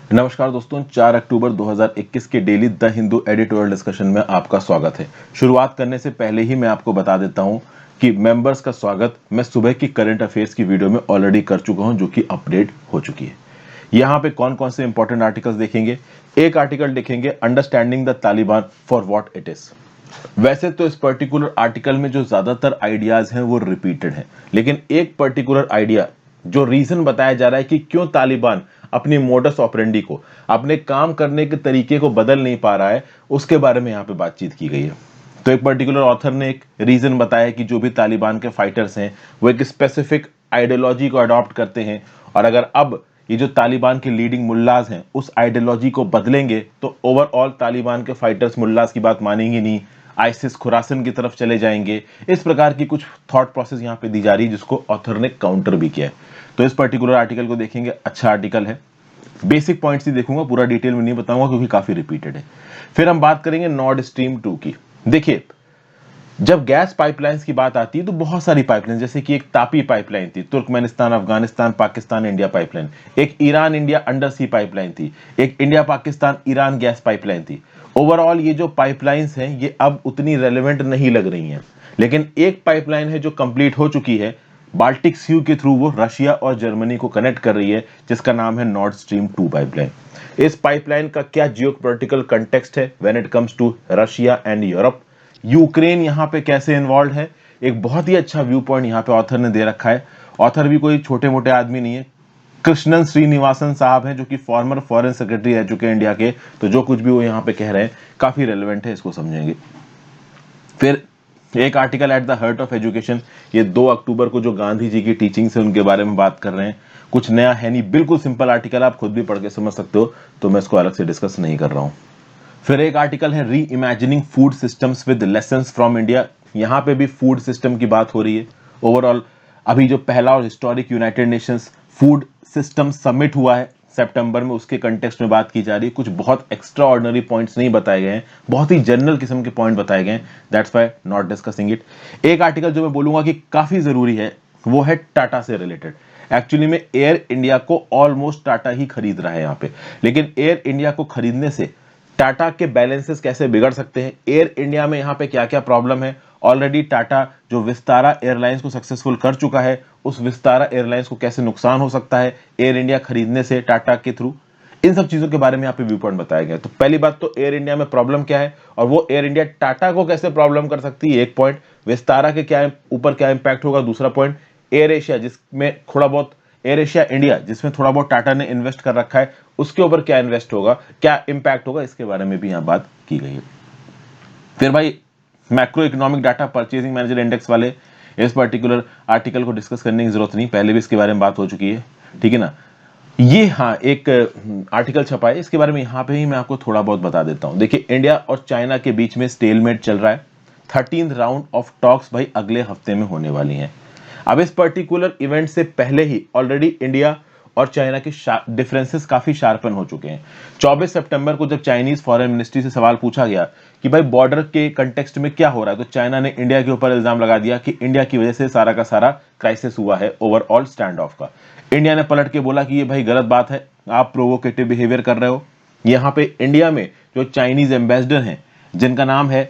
नमस्कार दोस्तों, 4 अक्टूबर 2021 के daily the Hindu editorial discussion में आपका स्वागत है। शुरुआत करने से पहले ही मैं आपको बता देता हूं कि मेंबर्स का स्वागत मैं सुबह की करंट अफेयर्स की वीडियो में ऑलरेडी कर चुका हूं, जो कि अपडेट हो चुकी है। यहां पे कौन कौन से इंपॉर्टेंट आर्टिकल्स देखेंगे। एक आर्टिकल देखेंगे understanding the Taliban for what it is. वैसे तो इस पर्टिकुलर आर्टिकल में जो ज्यादातर आइडियाज हैं वो रिपीटेड हैं, लेकिन एक पर्टिकुलर आइडिया जो रीजन बताया जा रहा है कि क्यों तालिबान अपनी मोडस ऑपरेंडी को, अपने काम करने के तरीके को बदल नहीं पा रहा है, उसके बारे में यहाँ पे बातचीत की गई है। तो एक पर्टिकुलर ऑथर ने एक रीजन बताया कि जो भी तालिबान के फाइटर्स हैं वो एक स्पेसिफिक आइडियोलॉजी को अडॉप्ट करते हैं, और अगर अब ये जो तालिबान के लीडिंग मुल्लाज हैं उस आइडियोलॉजी को बदलेंगे तो ओवरऑल तालिबान के फाइटर्स मुल्लाज की बात मानेंगे नहीं, आईसिस खुरासन की तरफ चले जाएंगे। इस प्रकार की कुछ थॉट प्रोसेस यहाँ पे दी जा रही है, जिसको ऑथर ने काउंटर भी किया है। तो इस पर्टिकुलर आर्टिकल को देखेंगे, अच्छा आर्टिकल है। बेसिक पॉइंट्स ही देखूंगा, पूरा डिटेल में नहीं बताऊंगा क्योंकि काफी रिपीटेड है। फिर हम बात करेंगे नॉर्ड स्ट्रीम 2 की। देखिए, जब गैस पाइपलाइंस की बात आती है तो बहुत सारी पाइपलाइन, जैसे कि एक तापी पाइपलाइन थी, तुर्कमेनिस्तान अफगानिस्तान पाकिस्तान इंडिया पाइपलाइन, एक Iran India under sea pipeline थी, एक India Pakistan Iran gas pipeline थी। ओवरऑल ये जो पाइपलाइंस हैं ये अब उतनी रेलेवेंट नहीं लग रही हैं, लेकिन एक पाइपलाइन है जो कंप्लीट हो चुकी है बाल्टिक सी के थ्रू, वो रशिया और जर्मनी को कनेक्ट कर रही है, जिसका नाम है नॉर्ड स्ट्रीम 2 पाइपलाइन। इस पाइपलाइन का क्या जियोपॉलिटिकल कंटेक्स्ट है when it comes to Russia and Europe, Ukraine यहां पे कैसे इन्वॉल्व है, एक बहुत ही अच्छा व्यू पॉइंट यहां पे ऑथर ने दे रखा है। ऑथर भी कोई छोटे मोटे आदमी नहीं है, कृष्णन श्रीनिवासन साहब हैं, जो कि फॉर्मर फॉरेन सेक्रेटरी रह चुके हैं इंडिया के। तो जो कुछ भी वो यहाँ पे कह रहे हैं काफी रेलेवेंट है, इसको समझेंगे। फिर एक article at the heart of education, ये 2 अक्टूबर को जो गांधी जी की टीचिंग से उनके बारे में बात कर रहे हैं। कुछ नया है नहीं, बिल्कुल सिंपल आर्टिकल, आप खुद भी पढ़ के समझ सकते हो, तो मैं इसको अलग से डिस्कस नहीं कर रहा हूं। फिर एक आर्टिकल है री imagining food systems with lessons from India. यहां पे भी फूड सिस्टम की बात हो रही है। ओवरऑल अभी जो पहला और historic United Nations food system summit हुआ है सितंबर में, उसके कंटेक्स्ट में बात की जा रही है। कुछ बहुत एक्स्ट्रा ऑर्डिनरी पॉइंट्स नहीं बताए गए हैं, बहुत ही जनरल किस्म के पॉइंट बताए गए हैं, that's why not discussing it. एक आर्टिकल जो मैं बोलूंगा कि काफी जरूरी है वो है टाटा से रिलेटेड। एक्चुअली में एयर इंडिया को ऑलमोस्ट टाटा ही खरीद रहा है यहाँ पे, लेकिन एयर इंडिया को खरीदने से टाटा के बैलेंसेस कैसे बिगड़ सकते हैं, एयर इंडिया में यहाँ पे क्या क्या प्रॉब्लम है। ऑलरेडी टाटा जो विस्तारा एयरलाइंस को सक्सेसफुल कर चुका है, उस विस्तारा एयरलाइंस को कैसे नुकसान हो सकता है एयर इंडिया खरीदने से टाटा के थ्रू, इन सब चीजों के बारे में यहाँ पे व्यू पॉइंट बताया गया। तो पहली बात तो एयर इंडिया में प्रॉब्लम क्या है और वो एयर इंडिया टाटा को कैसे प्रॉब्लम कर सकती है, एक पॉइंट। विस्तारा के क्या ऊपर क्या इंपैक्ट होगा, दूसरा पॉइंट। एयर एशिया जिसमें थोड़ा बहुत, एयर एशिया इंडिया जिसमें थोड़ा बहुत टाटा ने इन्वेस्ट कर रखा है, उसके ऊपर क्या इन्वेस्ट होगा, क्या इंपैक्ट होगा, इसके बारे में भी यहां बात की गई है। फिर भाई macro economic data purchasing manager index वाले, इस पर्टिकुलर आर्टिकल को डिस्कस करने की जरूरत नहीं, पहले भी इसके बारे में बात हो चुकी है, ठीक है ना। ये हाँ एक आर्टिकल छपा है, इसके बारे में यहां पे ही मैं आपको थोड़ा बहुत बता देता हूं। देखिए, इंडिया और चाइना के बीच में स्टेलमेट चल रहा है। 13th राउंड ऑफ टॉक्स भाई अगले हफ्ते में होने वाली हैं। अब इस पर्टिकुलर इवेंट से पहले ही ऑलरेडी इंडिया और चाइना के डिफरेंसेस काफी शार्पन हो चुके हैं। 24 सितंबर को जब चाइनीज फॉरेन मिनिस्ट्री से सवाल पूछा गया कि भाई बॉर्डर के कंटेक्स्ट में क्या हो रहा है, तो चाइना ने इंडिया के ऊपर इल्जाम लगा दिया कि इंडिया की वजह से सारा का सारा क्राइसिस हुआ है ओवरऑल स्टैंड ऑफ का। इंडिया ने पलट के बोला कि ये भाई गलत बात है, आप प्रोवोकेटिव बिहेवियर कर रहे हो। यहां पे इंडिया में जो चाइनीज एम्बेसडर हैं, जिनका नाम है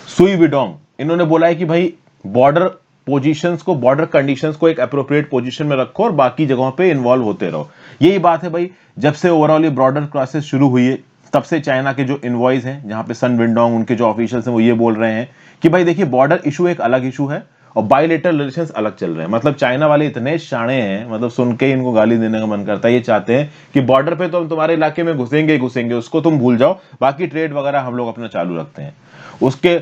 सुई विडोंग, इन्होंने बोला है कि भाई बॉर्डर पोजीशंस को, बॉर्डर कंडीशंस को एक अप्रोप्रिएट पोजीशन में रखो और बाकी जगहों पे इन्वॉल्व होते रहो। यही बात है भाई, जब से ओवरऑल ये बॉर्डर क्राइसिस शुरू हुई है तब से चाइना के जो इनवॉइस हैं, जहां पे सन विंडोंग उनके जो ऑफिशियल्स हैं वो ये बोल रहे हैं कि भाई देखिए, बॉर्डर इशू एक अलग इशू है और बायलेटरल रिलेशंस अलग चल रहे हैं। मतलब चाइना वाले इतने शाणे हैं, मतलब सुन के इनको गाली देने का मन करता है। ये चाहते हैं कि बॉर्डर पे तो हम तुम्हारे इलाके में घुसेंगे ही घुसेंगे, उसको तुम भूल जाओ, बाकी ट्रेड वगैरह हम लोग अपना चालू रखते हैं। उसके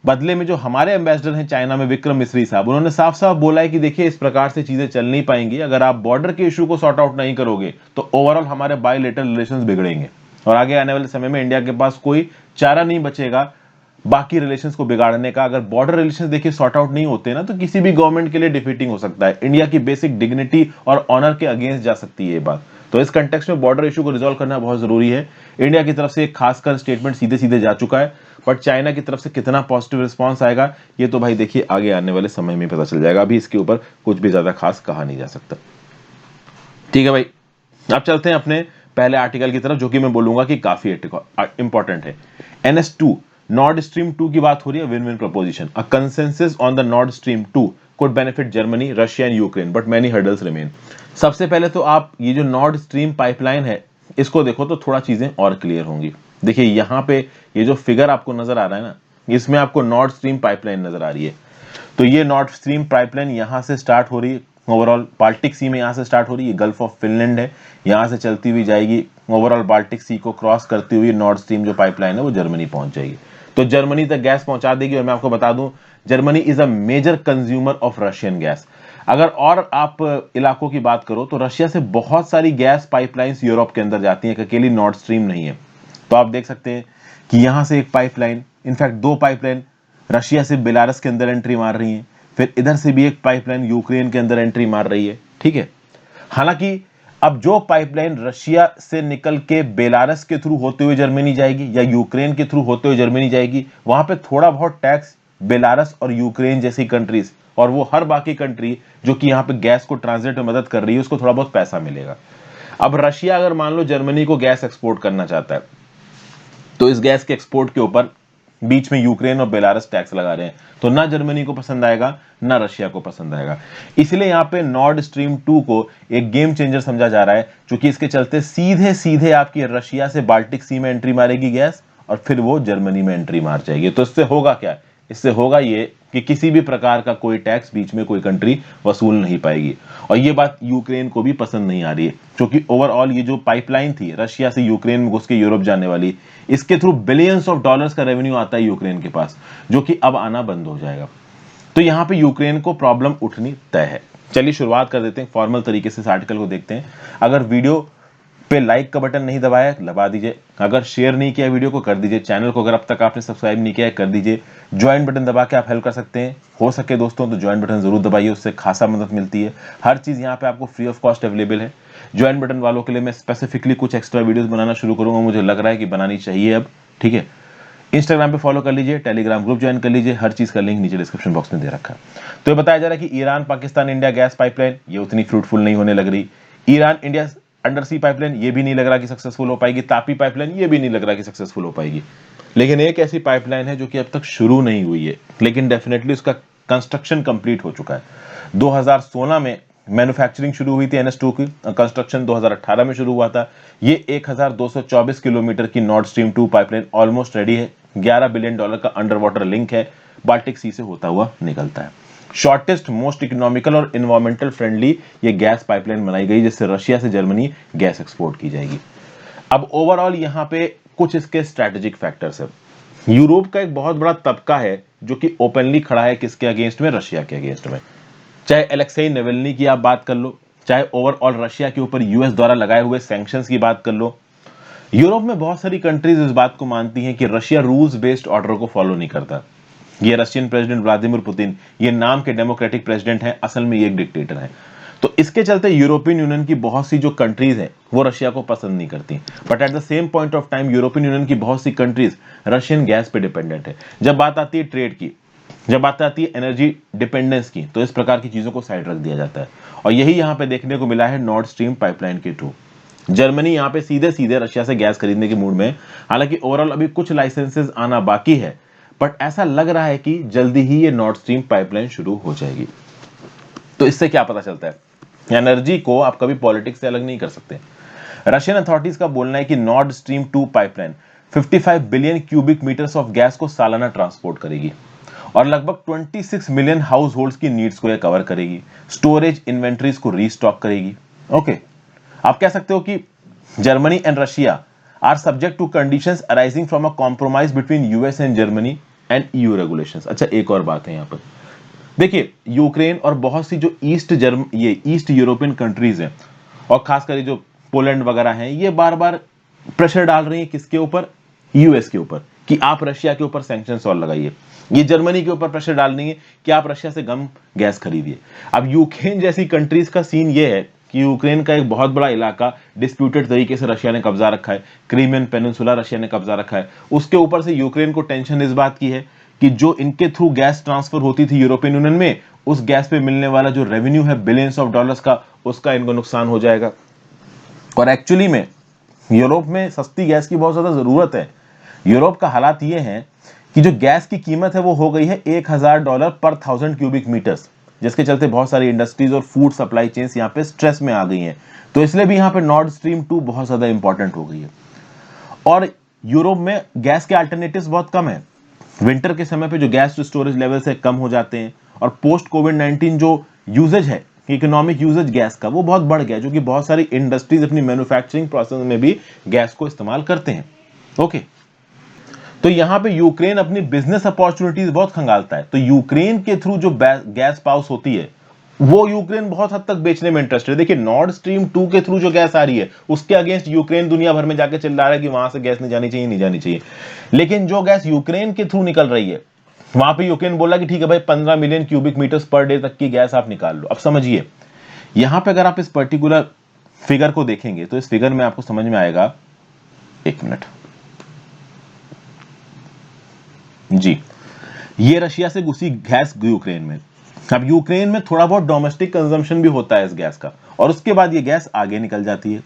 बदले में जो हमारे एम्बेसडर हैं चाइना में, विक्रम मिश्री साहब, उन्होंने साफ साफ बोला है कि देखिए, इस प्रकार से चीजें चल नहीं पाएंगी। अगर आप बॉर्डर के इशू को सॉर्ट आउट नहीं करोगे तो ओवरऑल हमारे बायलेटरल रिलेशंस बिगड़ेंगे और आगे आने वाले समय में इंडिया के पास कोई चारा नहीं बचेगा बाकी रिलेशंस को बिगाड़ने का। अगर बॉर्डर रिलेशंस देखिए सॉर्ट आउट नहीं होते ना, तो किसी भी गवर्नमेंट के लिए डिफीटिंग हो सकता है, इंडिया की बेसिक डिग्निटी और ऑनर के अगेंस्ट जा सकती है ये बात। तो इस कंटेक्स्ट में बॉर्डर इशू को रिजॉल्व करना बहुत जरूरी है। इंडिया की तरफ से एक खासकर स्टेटमेंट सीधे सीधे जा चुका है, बट चाइना की तरफ से कितना पॉजिटिव रिस्पांस आएगा ये तो भाई देखिए आगे आने वाले समय में पता चल जाएगा। अभी इसके ऊपर कुछ भी ज्यादा खास कहा नहीं जा सकता, ठीक है भाई, अब चलते हैं अपने पहले आर्टिकल की तरफ, जो कि मैं बोलूंगा कि काफी इंपॉर्टेंट है। NS2 नॉर्ड स्ट्रीम 2 की बात हो रही है। Win win preposition, a consensus on the Nord Stream 2 could benefit Germany, Russia and Ukraine, but many hurdles remain। सबसे पहले तो आप ये जो नॉर्ड स्ट्रीम पाइपलाइन है इसको देखो तो थोड़ा चीजें और क्लियर होंगी। देखिए यहाँ पे ये जो फिगर आपको नजर आ रहा है ना, इसमें आपको नॉर्ड स्ट्रीम पाइपलाइन नजर आ रही है। तो ये नॉर्थ स्ट्रीम पाइपलाइन यहाँ से स्टार्ट हो रही है, ओवरऑल बाल्टिक सी में यहाँ से स्टार्ट हो रही है, गल्फ ऑफ फिनलैंड है, यहाँ से चलती हुई जाएगी ओवरऑल बाल्टिक सी को क्रॉस करती हुई नॉर्थ स्ट्रीम जो पाइपलाइन है वो जर्मनी पहुंच जाएगी। तो जर्मनी तक गैस पहुंचा देगी। और मैं आपको बता दूं, Germany is a major consumer of Russian gas. अगर और आप इलाकों की बात करो तो रशिया से बहुत सारी गैस पाइपलाइंस यूरोप के अंदर जाती हैं, अकेली नॉर्थ स्ट्रीम नहीं है। तो आप देख सकते हैं कि यहां से एक पाइपलाइन, इनफैक्ट दो पाइपलाइन रशिया से बेलारस के अंदर एंट्री मार रही है, फिर इधर से भी एक पाइपलाइन यूक्रेन के अंदर एंट्री मार रही है। ठीक है, हालांकि अब जो पाइपलाइन रशिया से निकल के बेलारस के थ्रू होते हुए जर्मनी जाएगी या यूक्रेन के थ्रू होते हुए जर्मनी जाएगी, वहां पे थोड़ा बहुत टैक्स बेलारस और यूक्रेन जैसी कंट्रीज और वो हर बाकी कंट्री जो कि यहां पे गैस को ट्रांसलेट में मदद कर रही है उसको थोड़ा बहुत पैसा मिलेगा। अब रशिया अगर मान लो जर्मनी को गैस एक्सपोर्ट करना चाहता है तो इस गैस के एक्सपोर्ट के ऊपर बीच में यूक्रेन और बेलारस टैक्स लगा रहे हैं, तो ना जर्मनी को पसंद आएगा ना रशिया को पसंद आएगा। इसलिए यहां पे नॉर्ड स्ट्रीम 2 को एक गेम चेंजर समझा जा रहा है, क्योंकि इसके चलते सीधे सीधे आपकी रशिया से बाल्टिक सी में एंट्री मारेगी गैस और फिर वो जर्मनी में एंट्री मार जाएगी। तो इससे होगा क्या, इससे होगा ये कि किसी भी प्रकार का कोई टैक्स बीच में कोई कंट्री वसूल नहीं पाएगी। और ये बात यूक्रेन को भी पसंद नहीं आ रही है, क्योंकि ओवरऑल ये जो पाइपलाइन थी रशिया से यूक्रेन में घुस के यूरोप जाने वाली, इसके थ्रू बिलियंस ऑफ डॉलर्स का रेवेन्यू आता है यूक्रेन के पास, जो कि अब आना बंद हो जाएगा। तो यहां पे यूक्रेन को प्रॉब्लम उठनी तय है। चलिए शुरुआत कर देते हैं फॉर्मल तरीके से इस आर्टिकल को देखते हैं। अगर वीडियो पे लाइक का बटन नहीं दबाया दबा दीजिए, अगर शेयर नहीं किया वीडियो को कर दीजिए, चैनल को अगर अब तक आपने सब्सक्राइब नहीं किया है कर दीजिए, ज्वाइन बटन दबा के आप हेल्प कर सकते हैं। हो सके दोस्तों तो ज्वाइन बटन जरूर दबाइए, उससे खासा मदद मिलती है। हर चीज यहाँ पे आपको फ्री ऑफ कॉस्ट अवेलेबल है। ज्वाइन बटन वालों के लिए मैं स्पेसिफिकली कुछ एक्स्ट्रा वीडियोस बनाना शुरू करूंगा, मुझे लग रहा है कि बनानी चाहिए अब। ठीक है, इंस्टाग्राम पे फॉलो कर लीजिए, टेलीग्राम ग्रुप ज्वाइन कर लीजिए, हर चीज का लिंक नीचे डिस्क्रिप्शन बॉक्स में दे रखा है। तो ये बताया जा रहा है कि Iran Pakistan India gas pipeline ये उतनी फ्रूटफुल नहीं होने लग रही। Iran India under sea pipeline ये भी नहीं लग रहा कि सक्सेसफुल हो पाएगी। तापी पाइपलाइन ये भी नहीं लग रहा कि सक्सेसफुल हो पाएगी। लेकिन एक ऐसी पाइपलाइन है जो कि अब तक शुरू नहीं हुई है, लेकिन डेफिनेटली उसका कंस्ट्रक्शन कंप्लीट हो चुका है। 2016 में मैन्युफैक्चरिंग शुरू हुई थी NS2 की, कंस्ट्रक्शन 2018 में शुरू हुआ था। ये 1224 किलोमीटर की Nord Stream 2 pipeline almost ready है। $11 बिलियन का अंडर वाटर लिंक है, बाल्टिक सी से होता हुआ निकलता है। शॉर्टेस्ट, मोस्ट इकोनॉमिकल और एनवायरमेंटल फ्रेंडली ये गैस पाइपलाइन बनाई गई, जिससे रशिया से जर्मनी गैस एक्सपोर्ट की जाएगी। अब ओवरऑल यहाँ पे कुछ इसके स्ट्रैटेजिक फैक्टर्स है। यूरोप का एक बहुत बड़ा तबका है जो कि ओपनली खड़ा है किसके अगेंस्ट में, रशिया के अगेंस्ट में। चाहे अलेक्सेई नावल्नी की आप बात कर लो, चाहे ओवरऑल रशिया के ऊपर यूएस द्वारा लगाए हुए सैंक्शंस की बात कर लो, यूरोप में बहुत सारी कंट्रीज इस बात को मानती हैं कि रशिया रूल्स बेस्ड ऑर्डर को फॉलो नहीं करता। ये रशियन प्रेसिडेंट व्लादिमीर पुतिन ये नाम के डेमोक्रेटिक प्रेसिडेंट हैं, असल में ये एक डिक्टेटर है। तो इसके चलते यूरोपियन यूनियन की बहुत सी जो कंट्रीज हैं वो रशिया को पसंद नहीं करती। But at the same point of time European union की बहुत सी कंट्रीज रशियन गैस पे डिपेंडेंट है। जब बात आती है ट्रेड की, जब बात आती है एनर्जी डिपेंडेंस की, तो इस प्रकार की चीजों को साइड रख दिया जाता है। और यही यहाँ पे देखने को मिला है नॉर्ड स्ट्रीम पाइपलाइन के थ्रू। जर्मनी यहाँ पे सीधे सीधे रशिया से गैस खरीदने के मूड में, हालांकि ओवरऑल अभी कुछ लाइसेंसेस आना बाकी है, बट ऐसा लग रहा है कि जल्दी ही ये नॉर्ड स्ट्रीम पाइपलाइन शुरू हो जाएगी। तो इससे क्या पता चलता है, एनर्जी को आप कभी पॉलिटिक्स से अलग नहीं कर सकते। रशियन अथॉरिटीज का बोलना है कि Nord Stream 2 pipeline 55 billion cubic metres of gas को सालाना ट्रांसपोर्ट करेगी और लगभग 26 मिलियन हाउस होल्ड्स की नीड्स को यह कवर करेगी। स्टोरेज इन्वेंट्रीज को रीस्टॉक करेगी। ओके, आप कह सकते हो कि Germany and Russia are subject to conditions arising from a compromise between US and Germany and EU regulations. अच्छा, एक और बात है यहाँ पर, देखिए यूक्रेन और बहुत सी जो ईस्ट यूरोपियन कंट्रीज हैं और खासकर जो पोलैंड वगैरह हैं, ये बार बार प्रेशर डाल रही है किसके ऊपर, यूएस के ऊपर, कि आप रशिया के ऊपर सैंक्शंस और लगाइए। ये जर्मनी के ऊपर प्रेशर डाल रही है कि आप रशिया से कम गैस खरीदिए। अब यूक्रेन जैसी कंट्रीज का सीन ये है कि यूक्रेन का एक बहुत बड़ा इलाका डिस्प्यूटेड तरीके से रशिया ने कब्जा रखा है, क्रीमियन पेनिनसुला रशिया ने कब्जा रखा है। उसके ऊपर से यूक्रेन को टेंशन इस बात की है कि जो इनके थ्रू गैस ट्रांसफर होती थी यूरोपियन यूनियन में, उस गैस पे मिलने वाला जो रेवेन्यू है बिलियंस ऑफ डॉलर्स का, उसका इनको नुकसान हो जाएगा। और एक्चुअली में यूरोप में सस्ती गैस की बहुत ज़्यादा ज़रूरत है। यूरोप का हालात ये है कि जो गैस की कीमत है वो हो गई है $1000 पर 1000 क्यूबिक मीटर्स, जिसके चलते बहुत सारी इंडस्ट्रीज और फूड सप्लाई चेन्स यहाँ पे स्ट्रेस में आ गई हैं। तो इसलिए भी यहाँ पे नॉर्ड स्ट्रीम 2 बहुत ज़्यादा इंपॉर्टेंट हो गई है। और यूरोप में गैस के अल्टरनेटिव्स बहुत कम है। विंटर के समय पे जो गैस स्टोरेज लेवल्स है कम हो जाते हैं, और पोस्ट कोविड-19 जो यूजेज है, इकोनॉमिक यूजेज गैस का, वो बहुत बढ़ गया, जो कि बहुत सारी इंडस्ट्रीज अपनी मैन्युफैक्चरिंग प्रोसेस में भी गैस को इस्तेमाल करते हैं। ओके, तो यहां पे यूक्रेन अपनी बिजनेस अपॉर्चुनिटीज बहुत खंगालता है। तो यूक्रेन के थ्रू जो गैस पास होती है वो यूक्रेन बहुत हद तक बेचने में इंटरेस्टेड है। देखिए, नॉर्ड स्ट्रीम 2 के थ्रू जो गैस आ रही है उसके अगेंस्ट यूक्रेन दुनिया भर में जाके चिल्ला रहा है कि वहां से गैस नहीं जानी चाहिए, नहीं जानी चाहिए। लेकिन जो गैस यूक्रेन के थ्रू निकल रही है वहां पे यूक्रेन बोला कि ठीक है भाई, 15 million cubic metres per day तक की गैस आप निकाल लो। अब समझिए, यहां पे अगर आप इस पर्टिकुलर फिगर को देखेंगे तो इस फिगर में आपको समझ में आएगा, एक मिनट जी, ये रशिया से घुसी गैस यूक्रेन में। अब यूक्रेन में थोड़ा बहुत डोमेस्टिक कंजम्पशन भी होता है इस गैस का, और उसके बाद ये गैस आगे निकल जाती है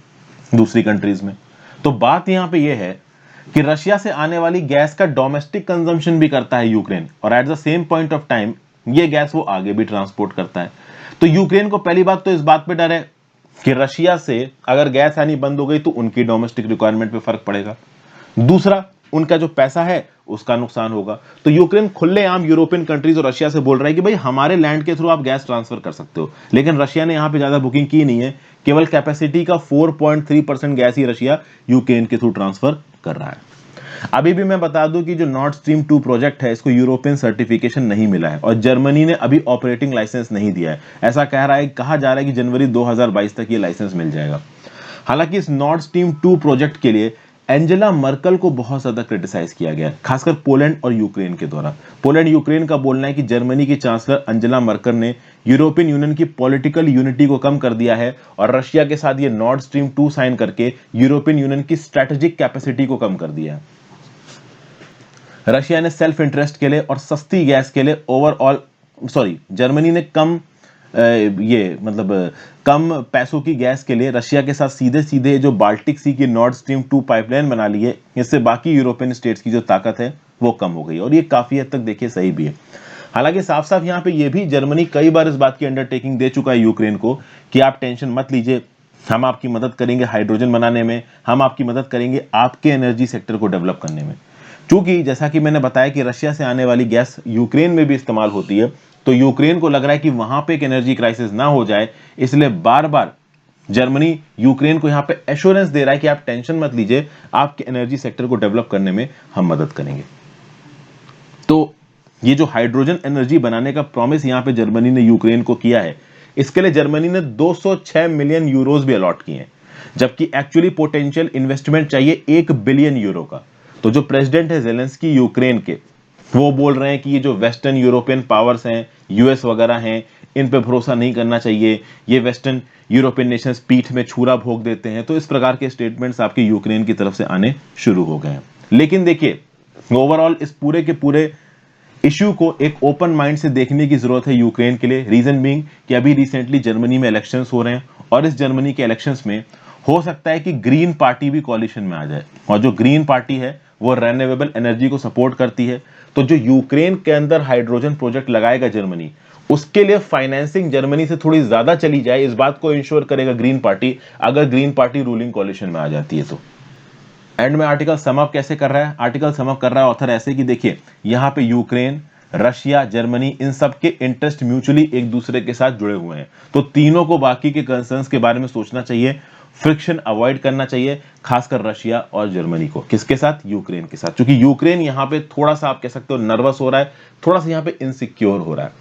दूसरी कंट्रीज में। तो बात यहां पे ये है कि रशिया से आने वाली गैस का डोमेस्टिक कंजम्पशन भी करता है यूक्रेन, और at the same point of time ये गैस वो आगे भी ट्रांसपोर्ट करता है। तो यूक्रेन को पहली बात तो इस बात पे डर है कि रशिया से अगर गैस आनी बंद हो गई तो उनकी डोमेस्टिक रिक्वायरमेंट पे फर्क पड़ेगा। दूसरा, उनका जो पैसा है उसका नुकसान होगा। तो यूक्रेन खुलेआम यूरोपियन कंट्रीज और रशिया से बोल रहा है कि भाई, हमारे लैंड के थ्रू आप गैस ट्रांसफर कर सकते हो। लेकिन रशिया ने यहां पे ज्यादा बुकिंग की नहीं है, केवल कैपेसिटी का 4.3% गैस ही रशिया यूक्रेन के थ्रू ट्रांसफर कर रहा है। अभी भी मैं बता दूं कि जो नॉर्ड स्ट्रीम 2 प्रोजेक्ट है इसको यूरोपियन सर्टिफिकेशन नहीं मिला है, और जर्मनी ने अभी ऑपरेटिंग लाइसेंस नहीं दिया है। ऐसा कहा जा रहा है कि जनवरी 2022 तक ये लाइसेंस मिल जाएगा। हालांकि इस नॉर्ड स्ट्रीम 2 प्रोजेक्ट के लिए एंजेला मर्कल को बहुत ज्यादा क्रिटिसाइज किया गया, खासकर पोलैंड और यूक्रेन के द्वारा। पोलैंड यूक्रेन का बोलना है कि जर्मनी की चांसलर एंजेला मर्कल ने यूरोपियन यूनियन की पॉलिटिकल यूनिटी को कम कर दिया है, और रशिया के साथ ये नॉर्ड स्ट्रीम 2 साइन करके यूरोपियन यूनियन की स्ट्रेटेजिक कैपेसिटी को कम कर दिया है। रशिया ने सेल्फ इंटरेस्ट के लिए और सस्ती गैस के लिए जर्मनी ने कम पैसों की गैस के लिए रशिया के साथ सीधे सीधे जो बाल्टिक सी की नॉर्ड स्ट्रीम 2 पाइपलाइन बना ली है। इससे बाकी यूरोपियन स्टेट्स की जो ताकत है वो कम हो गई, और ये काफी हद तक देखिए सही भी है। हालांकि साफ साफ यहाँ पे ये भी जर्मनी कई बार इस बात की अंडरटेकिंग दे चुका है यूक्रेन को कि आप टेंशन मत लीजिए, हम आपकी मदद करेंगे हाइड्रोजन बनाने में, हम आपकी मदद करेंगे आपके एनर्जी सेक्टर को डेवलप करने में। क्योंकि जैसा कि मैंने बताया कि रशिया से आने वाली गैस यूक्रेन में भी इस्तेमाल होती है, तो यूक्रेन को लग रहा है कि वहां पे एक एनर्जी क्राइसिस ना हो जाए, इसलिए बार बार जर्मनी यूक्रेन को यहां पे एश्योरेंस दे रहा है कि आप टेंशन मत लीजिए, आपके एनर्जी सेक्टर को डेवलप करने में हम मदद करेंगे। तो ये जो हाइड्रोजन एनर्जी बनाने का प्रॉमिस यहां पे जर्मनी ने यूक्रेन को किया है, इसके लिए जर्मनी ने 206 मिलियन यूरोज भी अलॉट किए हैं, जबकि एक्चुअली पोटेंशियल इन्वेस्टमेंट चाहिए 1 बिलियन यूरो का। तो जो प्रेसिडेंट है जेलेंस्की यूक्रेन के, वो बोल रहे हैं कि ये जो वेस्टर्न यूरोपियन पावर्स हैं, यूएस वगैरह हैं, इन पे भरोसा नहीं करना चाहिए, ये वेस्टर्न यूरोपियन नेशंस पीठ में छुरा भोग देते हैं। तो इस प्रकार के स्टेटमेंट्स आपके यूक्रेन की तरफ से आने शुरू हो गए हैं। लेकिन देखिए, ओवरऑल इस पूरे के पूरे इश्यू को एक ओपन माइंड से देखने की जरूरत है यूक्रेन के लिए। रीजन बीइंग कि अभी रिसेंटली जर्मनी में इलेक्शंस हो रहे हैं, और इस जर्मनी के इलेक्शंस में हो सकता है कि ग्रीन पार्टी भी कोalition में आ जाए, और जो ग्रीन पार्टी है वो रिन्यूएबल एनर्जी को सपोर्ट करती है। तो जो यूक्रेन के अंदर हाइड्रोजन प्रोजेक्ट लगाएगा जर्मनी, उसके लिए फाइनेंसिंग जर्मनी से थोड़ी ज्यादा चली जाए, इस बात को इंश्योर करेगा ग्रीन पार्टी, अगर ग्रीन पार्टी रूलिंग कोalition में आ जाती है तो। एंड में आर्टिकल समअप कैसे कर रहा है? आर्टिकल समअप कर रहा है ऑथर ऐसे कि देखिए, यहां पे यूक्रेन, रशिया, जर्मनी, इन सब के इंटरेस्ट म्यूचुअली एक दूसरे के साथ जुड़े हुए हैं। तो तीनों को बाकी के कंसर्न्स के बारे में सोचना चाहिए, फ्रिक्शन अवॉइड करना चाहिए, खासकर रशिया और जर्मनी को। किसके साथ? यूक्रेन के साथ। क्योंकि यूक्रेन यहां पे थोड़ा सा आप कह सकते हो नर्वस हो रहा है, थोड़ा सा यहां पे इनसिक्योर हो रहा है,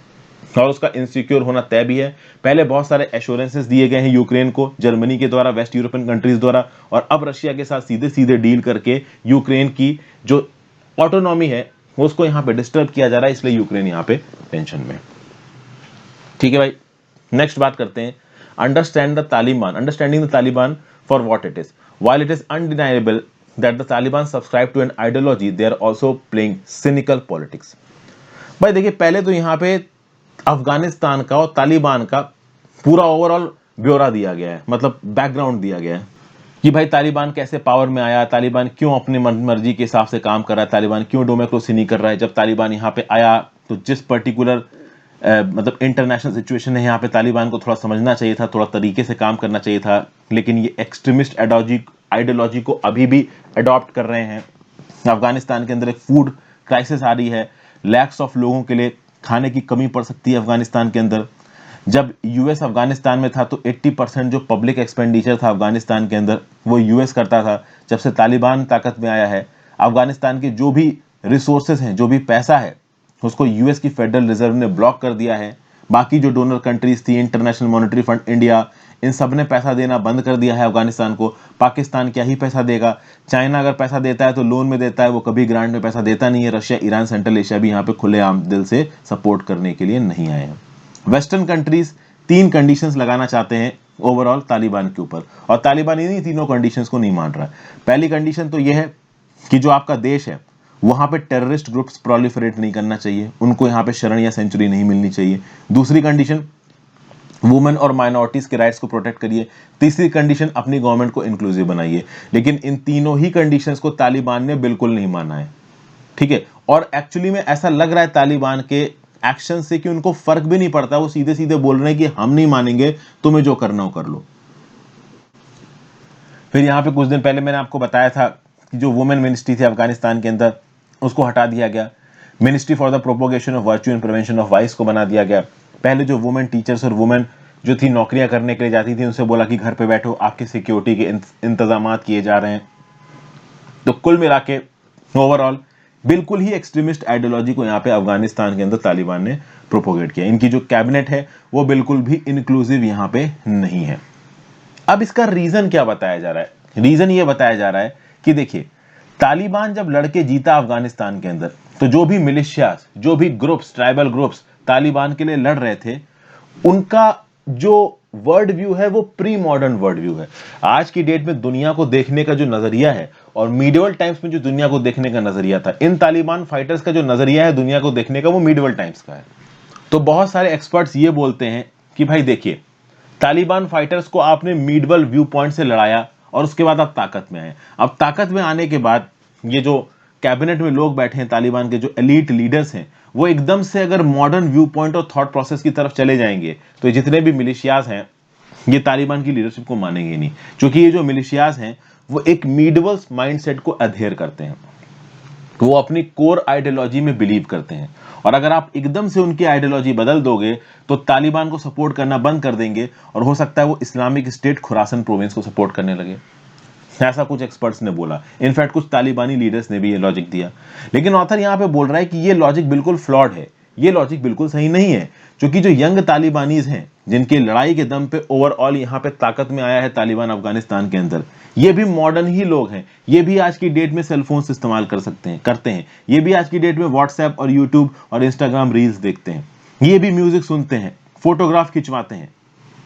और उसका इनसिक्योर होना तय भी है। पहले बहुत सारे एश्योरेंसेस दिए गए हैं यूक्रेन को जर्मनी के द्वारा, वेस्ट यूरोपियन कंट्रीज द्वारा, और अब रशिया के साथ सीधे सीधे डील करके यूक्रेन की जो ऑटोनॉमी है उसको यहां पे डिस्टर्ब किया जा रहा है, इसलिए यूक्रेन यहां पे टेंशन में। ठीक है भाई, नेक्स्ट बात करते हैं understanding the Taliban for what it is. While it is undeniable that the Taliban subscribe to an ideology, they are also playing cynical politics. भाई देखिए, पहले तो यहां पे अफगानिस्तान का और तालिबान का पूरा ओवरऑल ब्यौरा दिया गया है, मतलब बैकग्राउंड दिया गया है। कि भाई तालिबान कैसे पावर में आया, तालिबान क्यों अपनी मर्जी के हिसाब से काम कर रहा है, तालिबान क्यों डेमोक्रेसी नहीं कर रहा है। जब तालिबान यहाँ पे आया तो जिस पर्टिकुलर मतलब इंटरनेशनल सिचुएशन है, यहाँ पे तालिबान को थोड़ा समझना चाहिए था, थोड़ा तरीके से काम करना चाहिए था, लेकिन ये एक्सट्रीमिस्ट आइडियोलॉजी को अभी भी अडॉप्ट कर रहे हैं। अफगानिस्तान के अंदर एक फूड क्राइसिस आ रही है, लैक्स ऑफ लोगों के लिए खाने की कमी पड़ सकती है अफगानिस्तान के अंदर। जब यूएस अफगानिस्तान में था तो 80% जो पब्लिक एक्सपेंडिचर था अफगानिस्तान के अंदर वो यूएस करता था। जब से तालिबान ताकत में आया है, अफगानिस्तान के जो भी रिसोर्सेज हैं, जो भी पैसा है, उसको यूएस की फेडरल रिजर्व ने ब्लॉक कर दिया है। बाकी जो डोनर कंट्रीज थी, इंटरनेशनल मॉनेटरी फंड, इंडिया, इन सब ने पैसा देना बंद कर दिया है अफगानिस्तान को। पाकिस्तान क्या ही पैसा देगा, चाइना अगर पैसा देता है तो लोन में देता है, वो कभी ग्रांट में पैसा देता नहीं है। रशिया, ईरान, सेंट्रल एशिया भी यहाँ पे खुलेआम दिल से सपोर्ट करने के लिए नहीं आए हैं। वेस्टर्न कंट्रीज 3 कंडीशंस लगाना चाहते हैं ओवरऑल तालिबान के ऊपर, और तालिबान इन्हीं तीनों कंडीशंस को नहीं मान रहा है। पहली कंडीशन तो यह है कि जो आपका देश है वहां पे टेररिस्ट ग्रुप्स प्रोलिफरेट नहीं करना चाहिए, उनको यहाँ पे शरण या सेंचुरी नहीं मिलनी चाहिए। दूसरी कंडीशन, वुमेन और माइनॉरिटीज के राइट्स को प्रोटेक्ट करिए। तीसरी कंडीशन, अपनी गवर्नमेंट को इंक्लूसिव बनाइए। लेकिन इन तीनों ही कंडीशंस को तालिबान ने बिल्कुल नहीं माना है, ठीक है। और एक्चुअली में ऐसा लग रहा है तालिबान के एक्शन से कि उनको फर्क भी नहीं पड़ता, वो सीधे सीधे बोल रहे हैं कि हम नहीं मानेंगे, तुम्हें जो करना हो कर लो। फिर यहां पे कुछ दिन पहले मैंने आपको बताया था कि जो वुमेन मिनिस्ट्री थी अफगानिस्तान के अंदर, उसको हटा दिया गया। Ministry for the propagation of virtue and prevention of vice को बना दिया गया। पहले जो वुमेन टीचर्स और वुमेन जो थी नौकरियां करने के लिए जाती थी, उनसे बोला कि घर पे बैठो, आपकी सिक्योरिटी के इंतजाम किए जा रहे हैं। तो कुल मिला के ओवरऑल बिल्कुल ही एक्सट्रीमिस्ट आइडियोलॉजी को यहाँ पे अफगानिस्तान के अंदर तालिबान ने प्रोपोगेट किया। इनकी जो कैबिनेट है वो बिल्कुल भी इंक्लूसिव यहाँ पे नहीं है। अब इसका रीजन क्या बताया जा रहा है? रीजन ये बताया जा रहा है कि देखिए, तालिबान जब लड़के जीता अफगानिस्तान के अंदर, तो जो भी मिलिशियास, जो भी ग्रुप्स, ट्राइबल ग्रुप्स तालिबान के लिए लड़ रहे थे, उनका जो वर्ल्ड व्यू है वो प्री मॉडर्न वर्ल्ड व्यू है। आज की डेट में दुनिया को देखने का जो नजरिया है और मीडिवल टाइम्स में जो दुनिया को देखने का नजरिया था, इन तालिबान फाइटर्स का जो नजरिया है दुनिया को देखने का, वो मीडिवल टाइम्स का है। तो बहुत सारे एक्सपर्ट्स ये बोलते हैं कि भाई देखिए, तालिबान फाइटर्स को आपने मीडिवल व्यू पॉइंट से लड़ाया और उसके बाद आप ताकत में आए। अब ताकत में आने के बाद ये जो कैबिनेट में लोग बैठे हैं, तालिबान के जो एलीट लीडर्स हैं, वो एकदम से अगर मॉडर्न व्यू पॉइंट और थॉट प्रोसेस की तरफ चले जाएंगे तो जितने भी मिलिशियाज हैं ये तालिबान की लीडरशिप को मानेंगे नहीं, क्योंकि ये जो मिलिशियाज हैं वो एक मीडिवल माइंडसेट को अधेयर करते हैं, वो अपनी कोर आइडियोलॉजी में बिलीव करते हैं। और अगर आप एकदम से उनकी आइडियोलॉजी बदल दोगे तो तालिबान को सपोर्ट करना बंद कर देंगे और हो सकता है वो इस्लामिक स्टेट खुरासन प्रोविंस को सपोर्ट करने लगे। ऐसा कुछ एक्सपर्ट्स ने बोला, इनफैक्ट कुछ तालिबानी लीडर्स ने भी ये लॉजिक दिया। लेकिन ऑथर यहां पे बोल रहा है कि ये लॉजिक बिल्कुल फ्लॉड है, ये लॉजिक बिल्कुल सही नहीं है, क्योंकि जो यंग तालिबानीज हैं जिनकी लड़ाई के दम पे ओवरऑल यहां पे ताकत में आया है तालिबान अफगानिस्तान के अंदर, ये भी मॉडर्न ही लोग हैं। ये भी आज की डेट में सेलफोन इस्तेमाल करते हैं। ये भी आज की डेट में व्हाट्सएप और यूट्यूब और इंस्टाग्राम रील्स देखते हैं। ये भी म्यूजिक सुनते हैं, फोटोग्राफ खिंचवाते हैं,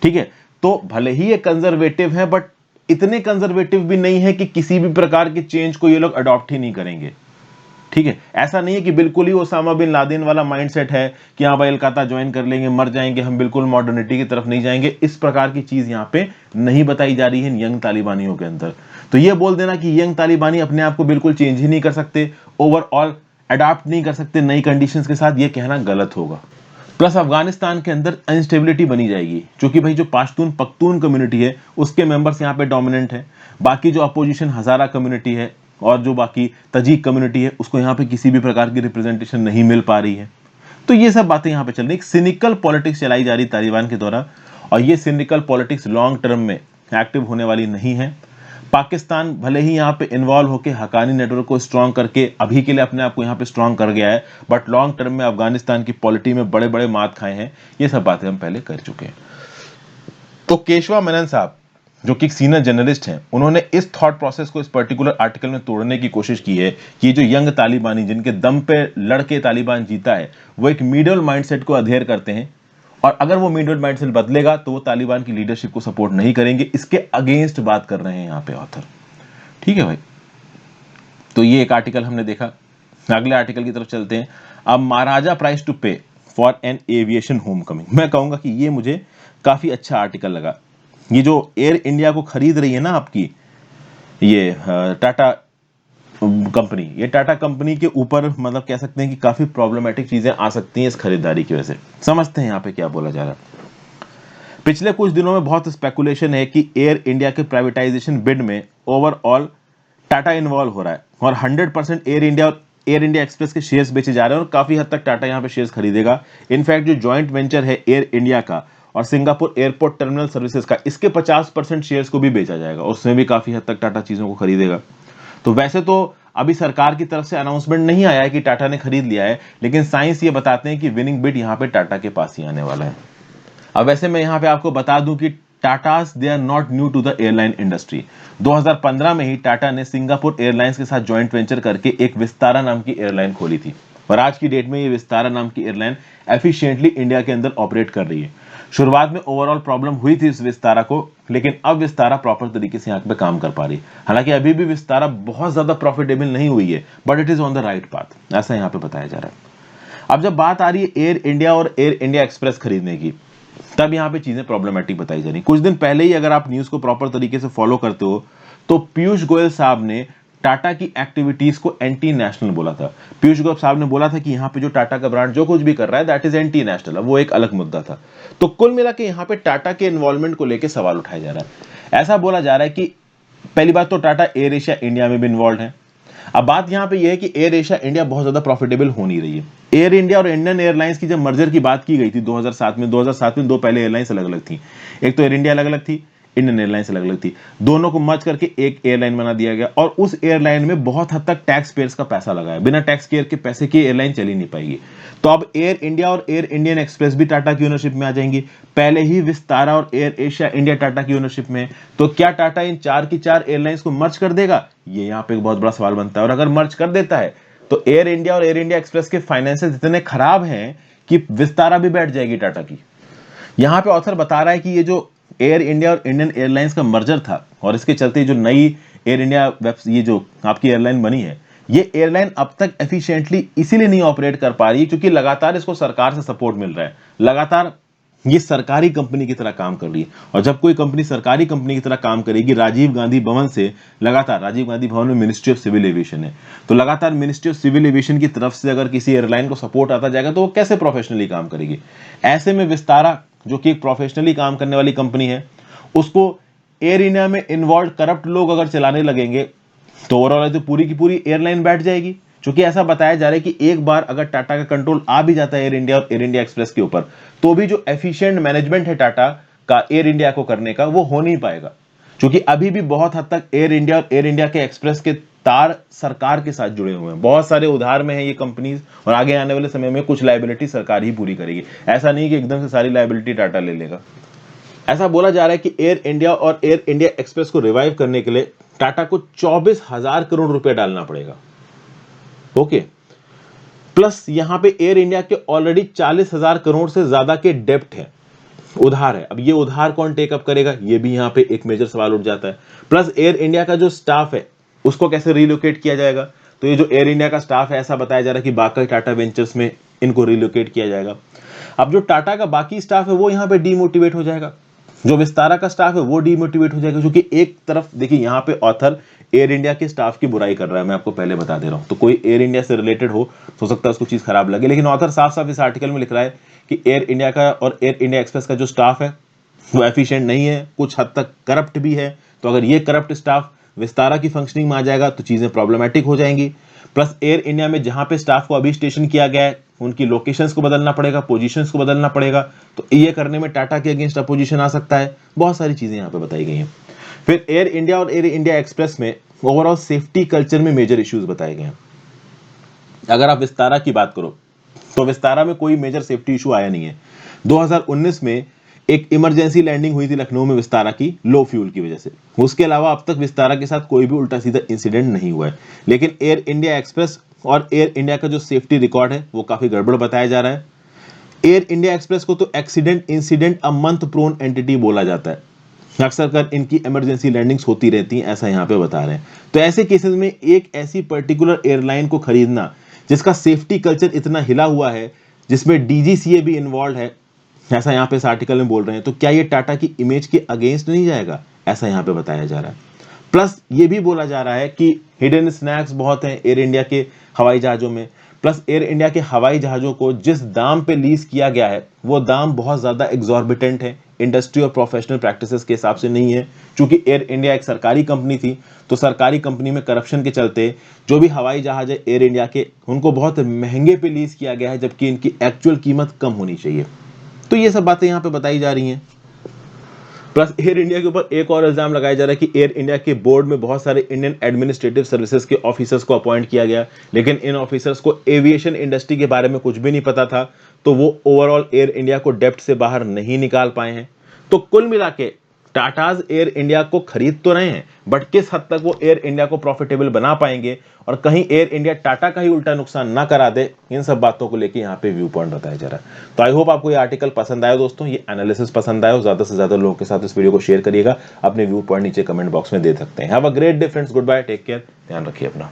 ठीक है। तो भले ही ये कंजर्वेटिव है, बट इतने कंजर्वेटिव भी नहीं है कि किसी भी प्रकार के चेंज को ये लोग अडॉप्ट ही नहीं करेंगे, ठीक है। ऐसा नहीं है कि बिल्कुल ही ओसामा बिन लादेन वाला माइंडसेट है कि हाँ भाई अलकायदा ज्वाइन कर लेंगे, मर जाएंगे, हम बिल्कुल मॉडर्निटी की तरफ नहीं जाएंगे। इस प्रकार की चीज यहाँ पे नहीं बताई जा रही है यंग तालिबानियों के अंदर। तो ये बोल देना कि यंग तालिबानी अपने आप को बिल्कुल चेंज ही नहीं कर सकते, ओवरऑल अडॉप्ट नहीं कर सकते नई कंडीशंस के साथ, ये कहना गलत होगा। प्लस अफगानिस्तान के अंदर इंस्टेबिलिटी बनी जाएगी, क्योंकि भाई जो पाश्तून पख्तून कम्युनिटी है उसके मेंबर्स यहाँ पे डोमिनेंट है। बाकी जो अपोजिशन हजारा कम्युनिटी है और जो बाकी तजीक कम्युनिटी है, उसको यहाँ पे किसी भी प्रकार की रिप्रेजेंटेशन नहीं मिल पा रही है। तो ये सब बातें यहाँ पे चल रही, एक सिनिकल पॉलिटिक्स चलाई जा रही तालिबान के द्वारा, और ये सिनिकल पॉलिटिक्स लॉन्ग टर्म में एक्टिव होने वाली नहीं है। पाकिस्तान भले ही यहाँ पे इन्वॉल्व होकर हक्कानी नेटवर्क को स्ट्रॉन्ग करके अभी के लिए अपने आप को यहाँ पे स्ट्रॉन्ग कर गया है, बट लॉन्ग टर्म में अफगानिस्तान की पॉलिटी में बड़े बड़े मात खाए हैं। ये सब बातें हम पहले कर चुके हैं। तो केशवा मेनन साहब जो कि सीनियर जर्नलिस्ट हैं, उन्होंने इस थॉट प्रोसेस को इस पर्टिकुलर आर्टिकल में तोड़ने की कोशिश की है कि जो यंग तालिबानी जिनके दम पे लड़के तालिबान जीता है, वो एक मिडिल माइंडसेट को अधेयर करते हैं, और अगर वो मिडिल माइंडसेट बदलेगा तो वो तालिबान की लीडरशिप को सपोर्ट नहीं करेंगे। इसके अगेंस्ट बात कर रहे हैं यहाँ पे ऑथर, ठीक है भाई। तो ये एक आर्टिकल हमने देखा। अगले आर्टिकल की तरफ चलते हैं। अब महाराजा प्राइस टू पे फॉर एन एविएशन होमकमिंग, मैं कहूंगा कि ये मुझे काफी अच्छा आर्टिकल लगा। ये जो एयर इंडिया को खरीद रही है ना आपकी ये टाटा कंपनी, ये टाटा कंपनी के ऊपर मतलब कह सकते हैं कि काफी प्रॉब्लमेटिक चीजें आ सकती हैं इस खरीदारी की वजह से। समझते हैं यहाँ पे क्या बोला जा रहा है। पिछले कुछ दिनों में बहुत स्पेकुलेशन है कि एयर इंडिया के प्राइवेटाइजेशन बिड में ओवरऑल टाटा इन्वॉल्व हो रहा है और 100% एयर इंडिया और एयर इंडिया एक्सप्रेस के शेयर्स बेचे जा रहे हैं और काफी हद तक टाटा यहाँ पे शेयर्स खरीदेगा। इनफैक्ट जो जॉइंट वेंचर है एयर इंडिया का और सिंगापुर एयरपोर्ट टर्मिनल सर्विसेज का, इसके 50% शेयर्स को भी बेचा जाएगा, उसमें भी काफी हद तक टाटा चीजों को खरीदेगा। तो वैसे तो अभी सरकार की तरफ से अनाउंसमेंट नहीं आया है कि टाटा ने खरीद लिया है, लेकिन साइंस ये बताते हैं कि विनिंग बिड यहाँ पे टाटा के पास ही आने वाला है। अब वैसे मैं यहाँ पे आपको बता दूं कि Tatas they are not new to the airline industry. 2015 में ही टाटा ने सिंगापुर एयरलाइंस के साथ जॉइंट वेंचर करके एक विस्तारा नाम की एयरलाइन खोली थी और आज की डेट में ये विस्तारा नाम की एयरलाइन एफिशिएंटली इंडिया के अंदर ऑपरेट कर रही है। शुरुआत में ओवरऑल प्रॉब्लम हुई थी इस विस्तारा को, लेकिन अब विस्तारा प्रॉपर तरीके से यहाँ पे काम कर पा रही है। हालांकि अभी भी विस्तारा बहुत ज्यादा प्रॉफिटेबल नहीं हुई है, but it is on the right path, ऐसा यहाँ पे बताया जा रहा है। अब जब बात आ रही है एयर इंडिया और एयर इंडिया एक्सप्रेस खरीदने की, तब यहाँ पे चीजें प्रॉब्लमेटिक बताई जा रही। कुछ दिन पहले ही अगर आप न्यूज को प्रॉपर तरीके से फॉलो करते हो तो पीयूष गोयल साहब ने टाटा की एक्टिविटीज को एंटी नेशनल बोला था। पीयूष गोयल साहब ने बोला था कि यहाँ पे जो टाटा का ब्रांड जो कुछ भी कर रहा है दैट इज एंटी नेशनल। अब वो एक अलग मुद्दा था। तो कुल मिला के यहाँ पे टाटा के इन्वॉल्वमेंट को लेकर सवाल उठाया जा रहा है। ऐसा बोला जा रहा है कि पहली बात तो टाटा एयर एशिया इंडिया में भी इन्वॉल्व है। अब बात यहां पे यह है कि एयर एशिया इंडिया बहुत ज्यादा प्रॉफिटेबल हो नहीं रही है। एयर इंडिया और इंडियन एयरलाइंस की जब मर्जर की बात की गई थी 2007 में दो पहले एयरलाइंस अलग अलग थी। एक तो एयर इंडिया अलग अलग थी, इंडियन एयरलाइंस अलग अलग थी। दोनों को मर्ज करके एक एयरलाइन बना दिया गया और उस एयरलाइन में बहुत हद तक टैक्स पेयर्स का पैसा लगा है। बिना टैक्स पेयर के पैसे की एयरलाइन चल ही नहीं पाएगी। तो अब एयर इंडिया और एयर इंडियन एक्सप्रेस भी टाटा की ओनरशिप में आ जाएंगी। पहले ही विस्तारा और एयर एशिया इंडिया टाटा की ओनरशिप में। तो क्या टाटा इन 4 की 4 एयरलाइंस को मर्ज कर देगा? ये यहाँ पे एक बहुत बड़ा सवाल बनता है। और अगर मर्ज कर देता है तो एयर इंडिया और एयर इंडिया एक्सप्रेस के फाइनेंसेस इतने खराब हैं कि विस्तारा भी बैठ जाएगी टाटा की। यहां पे ऑथर बता रहा है कि ये जो एयर इंडिया और इंडियन एयरलाइंस का मर्जर था और इसके चलते जो नई एयर इंडिया ये जो आपकी एयरलाइन बनी है, ये एयरलाइन अब तक एफिशिएंटली इसीलिए नहीं ऑपरेट कर पा रही क्योंकि लगातार इसको सरकार से सपोर्ट मिल रहा है। लगातार ये सरकारी कंपनी की तरह काम कर रही है और जब कोई कंपनी सरकारी कंपनी की तरह काम करेगी, राजीव गांधी भवन से लगातार, राजीव गांधी भवन में मिनिस्ट्री ऑफ सिविल एविएशन है, तो लगातार मिनिस्ट्री ऑफ सिविल एविएशन की तरफ से अगर किसी एयरलाइन को सपोर्ट आता जाएगा तो वो कैसे प्रोफेशनली काम करेगी। ऐसे में विस्तारा जो कि एक प्रोफेशनली काम करने वाली कंपनी है, उसको एयर इंडिया में इन्वॉल्व करप्ट लोग अगर चलाने लगेंगे तो ओवरऑल तो पूरी की पूरी एयरलाइन बैठ जाएगी। क्योंकि ऐसा बताया जा रहा है कि एक बार अगर टाटा का कंट्रोल आ भी जाता है एयर इंडिया और एयर इंडिया एक्सप्रेस के ऊपर, तो भी जो एफिशिएंट मैनेजमेंट है टाटा का एयर इंडिया को करने का, वो हो नहीं पाएगा। क्योंकि अभी भी बहुत हद तक एयर इंडिया और एयर इंडिया के एक्सप्रेस के तार सरकार के साथ जुड़े हुए हैं। बहुत सारे उधार में है ये कंपनीज और आगे आने वाले समय में कुछ लायबिलिटी सरकार ही पूरी करेगी। ऐसा नहीं कि एकदम से सारी लायबिलिटी टाटा ले लेगा। ऐसा बोला जा रहा है कि एयर इंडिया और एयर इंडिया एक्सप्रेस को रिवाइव करने के लिए टाटा को 24,000 करोड़ रुपए डालना पड़ेगा। ओके, प्लस यहां पे एयर इंडिया के ऑलरेडी 40,000 करोड़ से ज्यादा के डेप्ट है, उधार है। अब ये उधार कौन टेकअप करेगा, ये भी यहां पे एक मेजर सवाल उठ जाता है। प्लस एयर इंडिया का जो स्टाफ है उसको कैसे रिलोकेट किया जाएगा। तो ये जो एयर इंडिया का स्टाफ है, ऐसा बताया जा रहा है कि बाकी टाटा वेंचर्स में इनको रिलोकेट किया जाएगा। अब जो टाटा का बाकी स्टाफ है वो यहां पे डीमोटिवेट हो जाएगा, जो विस्तारा का स्टाफ है वो डीमोटिवेट हो जाएगा। क्योंकि एक तरफ देखिए यहां पे ऑथर एयर इंडिया के स्टाफ की बुराई कर रहा है, मैं आपको पहले बता दे रहा हूं। तो कोई एयर इंडिया से रिलेटेड हो सकता है उसको चीज खराब लगे, लेकिन ऑथर साफ साफ इस आर्टिकल में लिख रहा है कि एयर इंडिया का और एयर इंडिया एक्सप्रेस का जो स्टाफ है वो एफिशिएंट नहीं है, कुछ हद तक करप्ट भी है। तो अगर ये करप्ट स्टाफ विस्तारा की फंक्शनिंग में आ जाएगा तो चीजें प्रॉब्लमेटिक हो जाएंगी। प्लस एयर इंडिया में जहां पे स्टाफ को अभी स्टेशन किया गया है उनकी लोकेशंस को बदलना पड़ेगा, पोजीशंस को बदलना पड़ेगा। तो ये करने में टाटा के अगेंस्ट अपोजिशन आ सकता है। बहुत सारी चीजें यहां पे बताई गई हैं। फिर एयर इंडिया और एयर इंडिया एक्सप्रेस में ओवरऑल सेफ्टी कल्चर में मेजर इश्यूज बताए गए हैं। अगर आप विस्तारा की बात करो तो विस्तारा में कोई मेजर सेफ्टी इशू आया नहीं है। 2019 में एक इमरजेंसी लैंडिंग हुई थी लखनऊ में विस्तारा की, लो फ्यूल की वजह से। उसके अलावा अब तक विस्तारा के साथ कोई भी उल्टा सीधा इंसिडेंट नहीं हुआ है। लेकिन एयर इंडिया एक्सप्रेस और एयर इंडिया का जो सेफ्टी रिकॉर्ड है वो काफी गड़बड़ बताया जा रहा है। एयर इंडिया एक्सप्रेस को तो accident incident a month prone entity बोला जाता है। अक्सर कर इनकी इमरजेंसी लैंडिंग्स होती रहती हैं, ऐसा यहाँ पे बता रहे हैं। तो ऐसे केसेस में एक ऐसी पर्टिकुलर एयरलाइन को खरीदना जिसका सेफ्टी कल्चर इतना हिला हुआ है, जिसमें डीजीसीए भी इन्वॉल्व है, ऐसा यहाँ पे इस आर्टिकल में बोल रहे हैं, तो क्या ये टाटा की इमेज के अगेंस्ट नहीं जाएगा, ऐसा यहाँ पे बताया जा रहा है। प्लस ये भी बोला जा रहा है कि हिडन स्नैक्स बहुत हैं एयर इंडिया के हवाई जहाज़ों में। प्लस एयर इंडिया के हवाई जहाज़ों को जिस दाम पे लीज किया गया है वो दाम बहुत ज़्यादा एग्जॉर्बिटेंट है, इंडस्ट्री और प्रोफेशनल प्रैक्टिसेस के हिसाब से नहीं है। चूंकि एयर इंडिया एक सरकारी कंपनी थी तो सरकारी कंपनी में करप्शन के चलते जो भी हवाई जहाज है एयर इंडिया के उनको बहुत महंगे पे लीज किया गया है, जबकि इनकी एक्चुअल कीमत कम होनी चाहिए। तो ये सब बातें यहाँ पे बताई जा रही हैं। प्लस एयर इंडिया के ऊपर एक और इल्जाम लगाया जा रहा है कि एयर इंडिया के बोर्ड में बहुत सारे इंडियन एडमिनिस्ट्रेटिव सर्विसेज के ऑफिसर्स को अपॉइंट किया गया, लेकिन इन ऑफिसर्स को एविएशन इंडस्ट्री के बारे में कुछ भी नहीं पता था, तो वो ओवरऑल एयर इंडिया को डेप्ट से बाहर नहीं निकाल पाए हैं। तो कुल मिला के टाटाज एयर इंडिया को खरीद तो रहे हैं, बट किस हद तक वो एयर इंडिया को प्रॉफिटेबल बना पाएंगे और कहीं एयर इंडिया टाटा का ही उल्टा नुकसान ना करा दे, इन सब बातों को लेके यहाँ पे व्यू पॉइंट बताया जा रहा है। तो आई होप आपको ये आर्टिकल पसंद आया दोस्तों, ये एनालिसिस पसंद आया, ज्यादा से ज्यादा लोगों के साथ इस वीडियो को शेयर करिएगा, अपने व्यू पॉइंट नीचे कमेंट बॉक्स में दे सकते हैं। Have a great day friends, goodbye, take care, ध्यान रखिए अपना।